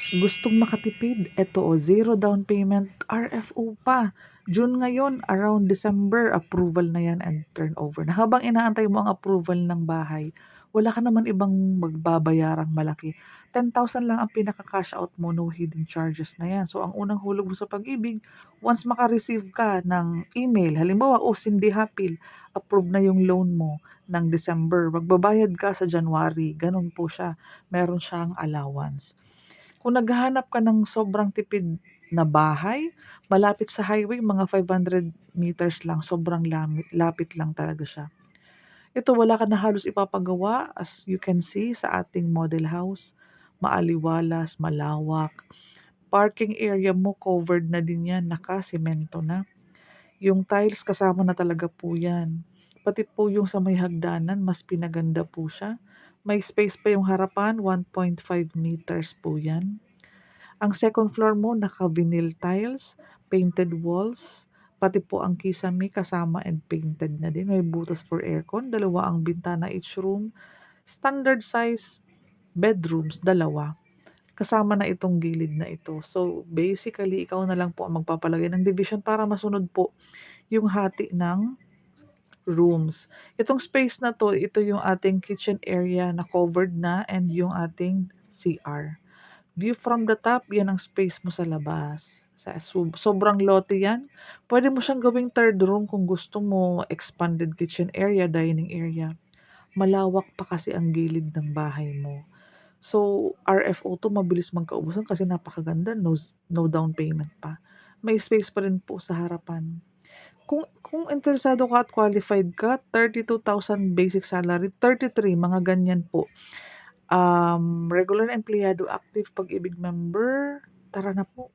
Gustong makatipid, eto zero down payment, RFO pa. June ngayon, around December, approval na yan and turnover na. Habang inaantay mo ang approval ng bahay, wala ka naman ibang magbabayarang malaki. 10,000 lang ang pinaka-cash out mo, no hidden charges na yan. So, ang unang hulog mo sa pag-ibig, once maka-receive ka ng email, halimbawa, Cindy Hapil, approve na yung loan mo ng December, magbabayad ka sa January, ganun po siya. Meron siyang allowance. Kung naghahanap ka ng sobrang tipid na bahay, malapit sa highway, mga 500 meters lang, sobrang lapit lang talaga siya. Ito wala ka na halos ipapagawa as you can see sa ating model house. Maaliwalas, malawak. Parking area mo covered na din yan, nakasemento na. Yung tiles kasama na talaga po yan. Pati po yung sa may hagdanan, mas pinaganda po siya. May space pa yung harapan, 1.5 meters po yan. Ang second floor mo naka-vinyl tiles, painted walls, pati po ang kisame kasama and painted na din. May butas for aircon, dalawa ang bintana each room. Standard size bedrooms, dalawa. Kasama na itong gilid na ito. So, basically, ikaw na lang po ang magpapalagay ng division para masunod po yung hati ng rooms. Itong space na to, ito yung ating kitchen area na covered na and yung ating CR. View from the top, yan ang space mo sa labas. Sobrang lote yan. Pwede mo siyang gawing third room kung gusto mo, expanded kitchen area, dining area. Malawak pa kasi ang gilid ng bahay mo. So, RFO to mabilis magkaubusan kasi napakaganda, no down payment pa. May space pa rin po sa harapan. Kung interesado ka at qualified ka, 32,000 basic salary, 33, mga ganyan po. Regular empleyado, active pag-ibig member, tara na po.